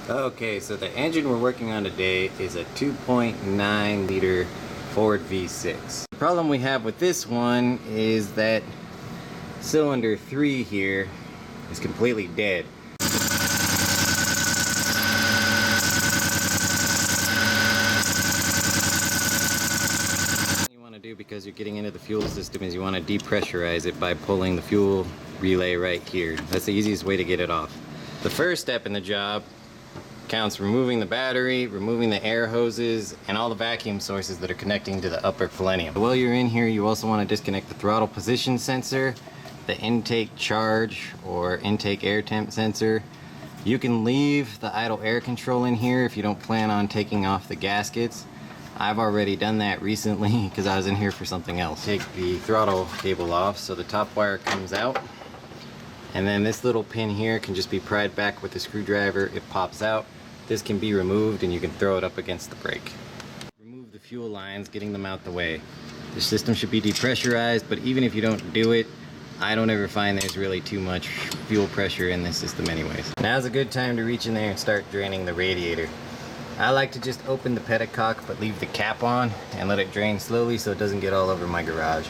Okay, so the engine we're working on today is a 2.9 liter Ford V6. The problem we have with this one is that cylinder 3 here is completely dead. What you want to do, because you're getting into the fuel system, is you want to depressurize it by pulling the fuel relay right here. That's the easiest way to get it off. The first step in the job counts removing the battery, removing the air hoses, and all the vacuum sources that are connecting to the upper plenum. While you're in here, you also want to disconnect the throttle position sensor, the intake charge or intake air temp sensor. You can leave the idle air control in here if you don't plan on taking off the gaskets. I've already done that recently because I was in here for something else. Take the throttle cable off so the top wire comes out. And then this little pin here can just be pried back with a screwdriver. It pops out. This can be removed and you can throw it up against the brake. Remove the fuel lines, getting them out the way. The system should be depressurized, but even if you don't do it, I don't ever find there's really too much fuel pressure in this system anyways. Now's a good time to reach in there and start draining the radiator. I like to just open the petticock but leave the cap on and let it drain slowly so it doesn't get all over my garage.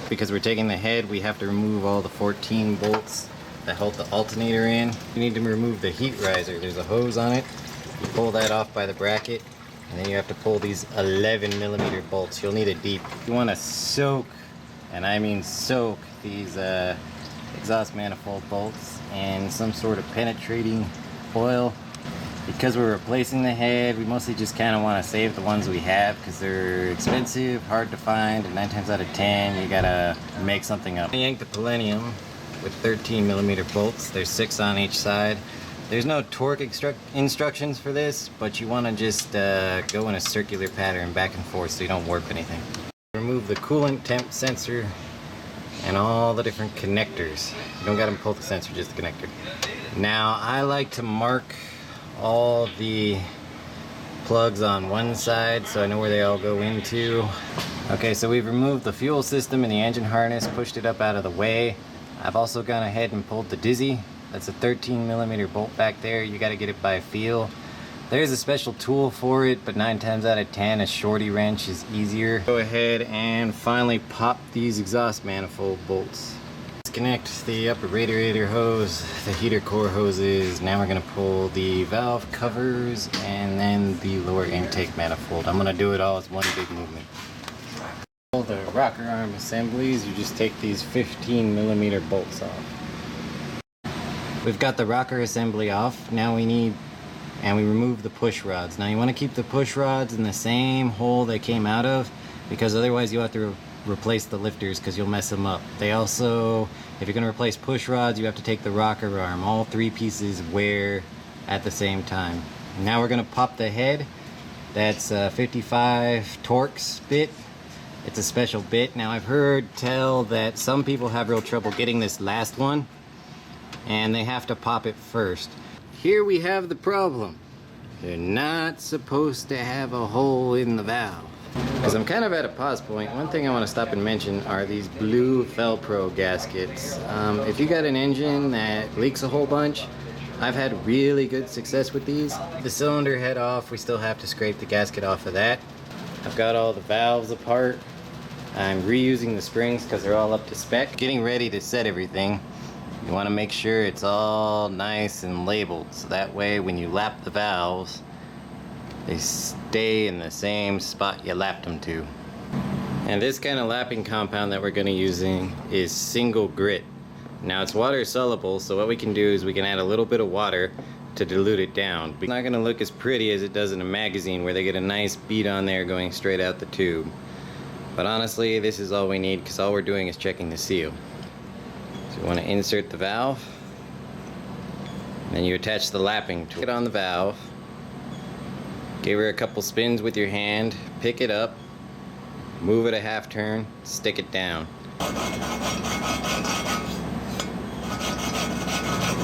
Because we're taking the head, we have to remove all the 14 bolts that hold the alternator in. You need to remove the heat riser. There's a hose on it. You pull that off by the bracket, and then you have to pull these 11mm bolts. You'll need it deep. You want to soak, and I mean soak, these exhaust manifold bolts in some sort of penetrating oil. Because we're replacing the head, we mostly just kind of want to save the ones we have because they're expensive, hard to find, and 9 times out of 10 you gotta make something up. I yanked the plenum with 13mm bolts. There's 6 on each side. There's no torque instructions for this, but you want to just go in a circular pattern back and forth so you don't warp anything. Remove the coolant temp sensor and all the different connectors. You don't got to pull the sensor, just the connector. Now I like to mark all the plugs on one side so I know where they all go into. Okay, so we've removed the fuel system and the engine harness, pushed it up out of the way. I've also gone ahead and pulled the dizzy. That's a 13mm bolt back there. You got to get it by feel. There's a special tool for it, but 9 times out of 10 a shorty wrench is easier. Go ahead and finally pop these exhaust manifold bolts. Disconnect the upper radiator hose, the heater core hoses. Now we're going to pull the valve covers and then the lower intake manifold. I'm going to do it all as one big movement. Pull the rocker arm assemblies. You just take these 15mm bolts off. We've got the rocker assembly off. Now we remove the push rods. Now you want to keep the push rods in the same hole they came out of, because otherwise you'll have to replace the lifters because you'll mess them up. They also, if you're going to replace push rods, you have to take the rocker arm. All 3 pieces wear at the same time. Now we're going to pop the head. That's a 55 Torx bit. It's a special bit. Now I've heard tell that some people have real trouble getting this last one, and they have to pop it first. Here we have the problem. You're not supposed to have a hole in the valve. Because I'm kind of at a pause point, one thing I want to stop and mention are these blue Felpro gaskets. If you got an engine that leaks a whole bunch, I've had really good success with these. The cylinder head off, we still have to scrape the gasket off of that. I've got all the valves apart. I'm reusing the springs because they're all up to spec. Getting ready to set everything. You want to make sure it's all nice and labeled, so that way when you lap the valves, they stay in the same spot you lapped them to. And this kind of lapping compound that we're going to be using is single grit. Now it's water soluble, so what we can do is we can add a little bit of water to dilute it down. It's not going to look as pretty as it does in a magazine where they get a nice bead on there going straight out the tube. But honestly, this is all we need because all we're doing is checking the seal. So you want to insert the valve, and then you attach the lapping tool. Get on the valve, give her a couple spins with your hand, pick it up, move it a half turn, stick it down.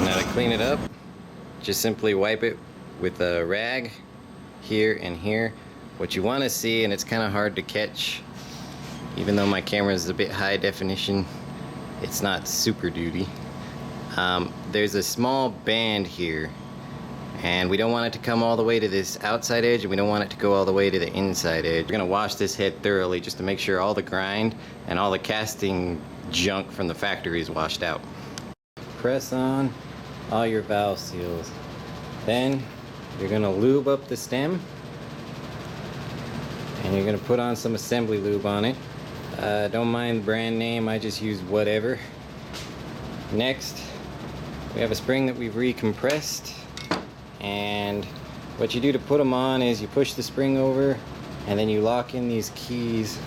Now to clean it up, just simply wipe it with a rag here and here. What you want to see, and it's kind of hard to catch, even though my camera is a bit high definition, it's not super duty. There's a small band here, And we don't want it to come all the way to this outside edge, and we don't want it to go all the way to the inside edge. We're gonna wash this head thoroughly just to make sure all the grind and all the casting junk from the factory is washed out. Press on all your valve seals. Then you're gonna lube up the stem, and you're gonna put on some assembly lube on it. Don't mind the brand name, I just use whatever. Next, we have a spring that we've recompressed, and what you do to put them on is you push the spring over and then you lock in these keys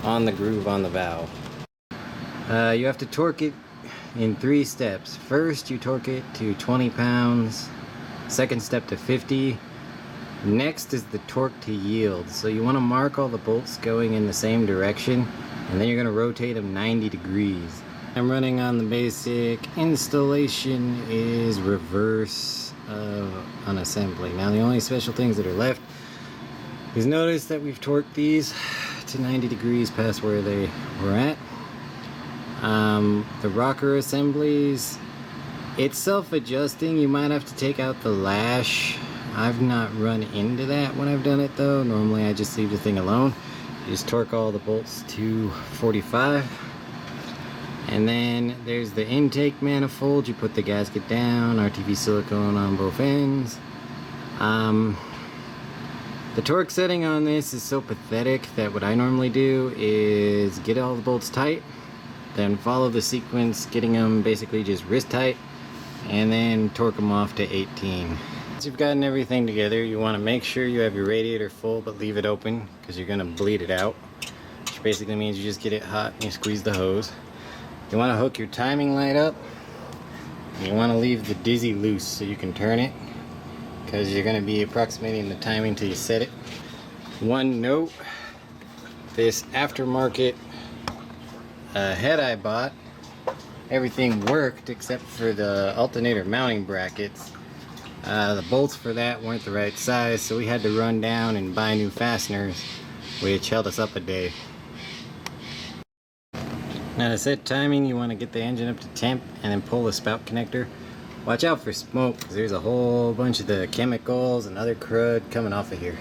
on the groove on the valve. You have to torque it in 3 steps. First, you torque it to 20 pounds. Second step to 50. Next is the torque to yield. So you want to mark all the bolts going in the same direction, and then you're going to rotate them 90 degrees. I'm running on the basic installation is reverse of unassembly. Now the only special things that are left is notice that we've torqued these to 90 degrees past where they were at. The rocker assemblies, it's self-adjusting. You might have to take out the lash. I've not run into that when I've done it though. Normally I just leave the thing alone. You just torque all the bolts to 45. And then there's the intake manifold. You put the gasket down, RTV silicone on both ends. The torque setting on this is so pathetic that what I normally do is get all the bolts tight, then follow the sequence, getting them basically just wrist tight, and then torque them off to 18. Once you've gotten everything together, you want to make sure you have your radiator full but leave it open because you're going to bleed it out, which basically means you just get it hot and you squeeze the hose. You want to hook your timing light up, and you want to leave the dizzy loose so you can turn it, because you're going to be approximating the timing till you set it. One note, this aftermarket head I bought, everything worked except for the alternator mounting brackets. The bolts for that weren't the right size, so we had to run down and buy new fasteners, which held us up a day. Now to set timing, you want to get the engine up to temp and then pull the spout connector. Watch out for smoke because there's a whole bunch of the chemicals and other crud coming off of here.